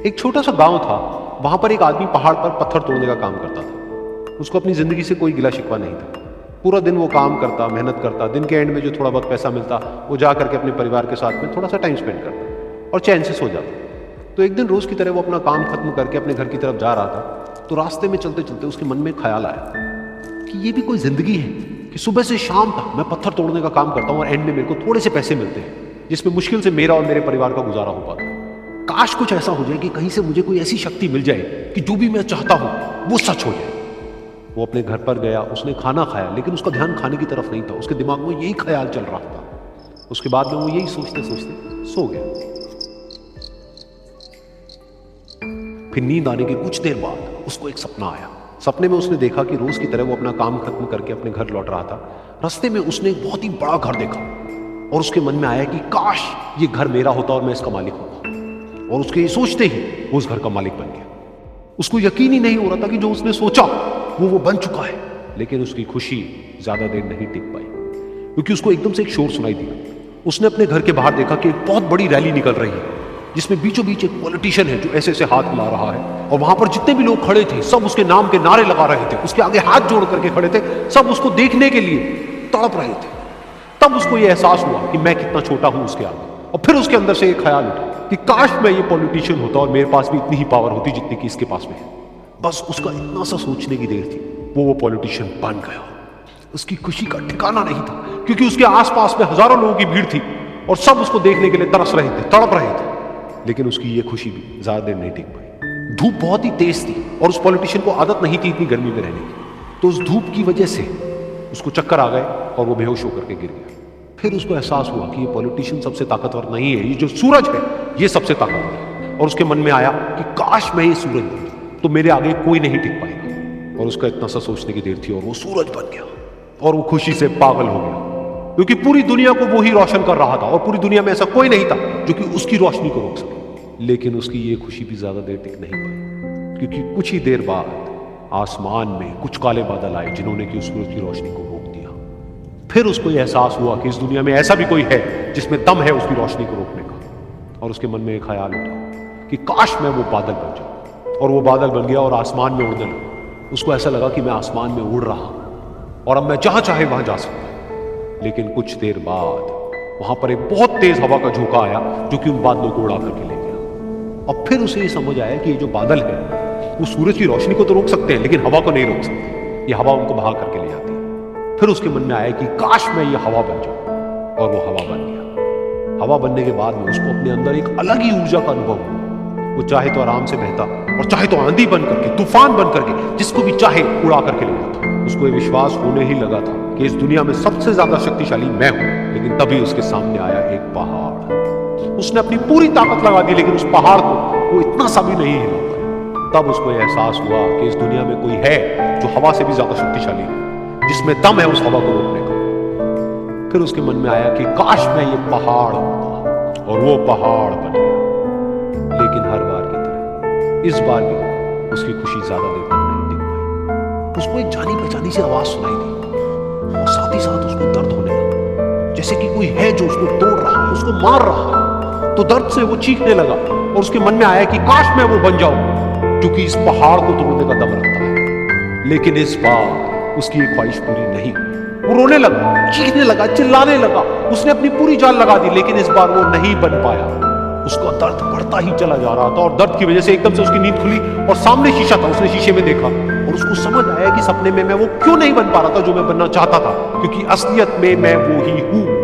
एक छोटा सा गांव था। वहां पर एक आदमी पहाड़ पर पत्थर तोड़ने का काम करता था। उसको अपनी जिंदगी से कोई गिला शिकवा नहीं था। पूरा दिन वो काम करता, मेहनत करता। दिन के एंड में जो थोड़ा बहुत पैसा मिलता वो जा करके अपने परिवार के साथ में थोड़ा सा टाइम स्पेंड करता और चैन से सो जाता। तो एक दिन रोज की तरह वो अपना काम खत्म करके अपने घर की तरफ जा रहा था। तो रास्ते में चलते चलते उसके मन में ख्याल आया कि ये भी कोई जिंदगी है कि सुबह से शाम तक मैं पत्थर तोड़ने का काम करता हूँ और एंड में मेरे को थोड़े से पैसे मिलते हैं जिसमें मुश्किल से मेरा और मेरे परिवार का गुजारा हो पाता। काश कुछ ऐसा हो जाए कि कहीं से मुझे कोई ऐसी शक्ति मिल जाए कि जो भी मैं चाहता हूं वो सच हो जाए। वो अपने घर पर गया, उसने खाना खाया, लेकिन उसका ध्यान खाने की तरफ नहीं था। उसके दिमाग में यही ख्याल चल रहा था। उसके बाद में वो यही सोचते सोचते सो गया। फिर नींद आने के कुछ देर बाद उसको एक सपना आया। सपने में उसने देखा कि रोज की तरह वो अपना काम खत्म करके अपने घर लौट रहा था। रास्ते में उसने एक बहुत ही बड़ा घर देखा और उसके मन में आया कि काश ये घर मेरा होता और मैं इसका मालिक होता। और उसके ये सोचते ही वो उस घर का मालिक बन गया। उसको यकीन ही नहीं हो रहा था कि जो उसने सोचा वो बन चुका है। लेकिन उसकी खुशी ज्यादा देर नहीं टिक पाई, क्योंकि उसको एकदम से एक शोर सुनाई दिया। उसने अपने घर के बाहर देखा कि एक बहुत बड़ी रैली निकल रही है, जिसमें बीचों बीच एक पॉलिटिशियन है जो ऐसे ऐसे हाथ मिला रहा है। और वहां पर जितने भी लोग खड़े थे सब उसके नाम के नारे लगा रहे थे। उसके आगे हाथ जोड़ करके खड़े थे, सब उसको देखने के लिए तड़प रहे थे। तब उसको यह एहसास हुआ कि मैं कितना छोटा हूं उसके आगे। और फिर उसके अंदर से एक ख्याल उठा कि काश मैं ये पॉलिटिशियन होता और मेरे पास भी इतनी ही पावर होती जितनी कि इसके पास में है। बस उसका इतना सा सोचने की देर थी, वो पॉलिटिशियन बन गया। उसकी खुशी का ठिकाना नहीं था, क्योंकि उसके आसपास में हजारों लोगों की भीड़ थी और सब उसको देखने के लिए तरस रहे थे, तड़प रहे थे। लेकिन उसकी ये खुशी भी ज्यादा देर नहीं टिक पाई। धूप बहुत ही तेज थी और उस पॉलिटिशियन को आदत नहीं थी इतनी गर्मी में रहने की। तो उस धूप की वजह से उसको चक्कर आ गए और वो बेहोश होकर के गिर गया। फिर उसको एहसास हुआ कि ये पॉलिटिशियन सबसे ताकतवर नहीं है, ये जो सूरज है ये सबसे ताकतवर है। और उसके मन में आया कि काश मैं ये सूरज बन जाऊं तो मेरे आगे कोई नहीं टिक पाएगा। और उसका इतना सा सोचने की देर थी और वो सूरज बन गया। और वो खुशी से पागल हो गया, क्योंकि पूरी दुनिया को वो ही रोशन कर रहा था और पूरी दुनिया में ऐसा कोई नहीं था जो कि उसकी रोशनी को रोक सके। लेकिन उसकी ये खुशी भी ज्यादा देर टिक नहीं पाई, क्योंकि कुछ ही देर बाद आसमान में कुछ काले बादल आए जिन्होंने कि उस सूरज की रोशनी को रोक दिया। फिर उसको यह एहसास हुआ कि इस दुनिया में ऐसा भी कोई है जिसमें दम है उसकी रोशनी को रोकने का। और उसके मन में एक ख्याल उठा कि काश मैं वो बादल बन जाऊं। और वो बादल बन गया और आसमान में उड़ने लगा। उसको ऐसा लगा कि मैं आसमान में उड़ रहा हूं और अब मैं जहां चाहे वहां जा सकता हूं। लेकिन कुछ देर बाद वहां पर एक बहुत तेज हवा का झोंका आया जो कि उन बादलों को उड़ा करके ले गया। और फिर उसे ये समझ आया कि ये जो बादल है वो सूरज की रोशनी को तो रोक सकते हैं, लेकिन हवा को नहीं रोक सकते। ये हवा उनको बहा करके ले जाती है। फिर उसके मन में आया कि काश मैं ये हवा बन जाऊं। और वो हवा बन गया। हवा बनने के बाद में उसको अपने अंदर एक अलग ही ऊर्जा का अनुभव हुआ। वो चाहे तो आराम से बहता और चाहे तो आंधी बन करके, तूफान बन करके, जिसको भी चाहे उड़ा करके ले जाता। उसको ये विश्वास होने ही लगा था कि इस दुनिया में सबसे ज्यादा शक्तिशाली मैं हूं। लेकिन तभी उसके सामने आया एक पहाड़। उसने अपनी पूरी ताकत लगा दी, लेकिन उस पहाड़ को वो इतना सा भी नहीं हिला पाया। तब उसको यह एहसास हुआ कि इस दुनिया में कोई है जो हवा से भी ज्यादा शक्तिशाली है, जिसमें दम है उस हवा को रोकने का। फिर उसके मन में आया कि काश मैं ये पहाड़ होता, और वो पहाड़ बन गया। लेकिन हर बार की तरह इस बार भी उसकी खुशी ज्यादा देर तक नहीं टिक पाई। उसको एक जानी पहचानी सी आवाज सुनाई दी और साथ ही साथ उसको दर्द होने लगा, जैसे कि कोई है जो उसको तोड़ रहा है, उसको मार रहा है। तो दर्द से वो चीखने लगा और उसके मन में आया कि काश मैं वो बन जाऊं जो कि इस पहाड़ को तोड़ने का दम रखता है। लेकिन इस बार उसकी एक ख्वाहिश पूरी नहीं। वो रोने लगा, चीखने लगा, चिल्लाने लगा। उसने अपनी पूरी जान लगा दी, लेकिन इस बार वो नहीं बन पाया। उसका दर्द बढ़ता ही चला जा रहा था और दर्द की वजह से एकदम से उसकी नींद खुली और सामने शीशा था। उसने शीशे में देखा और उसको समझ आया कि सपने में मैं वो क्यों नहीं बन पा रहा था जो मैं बनना चाहता था, क्योंकि असलियत में मैं वो ही हूं।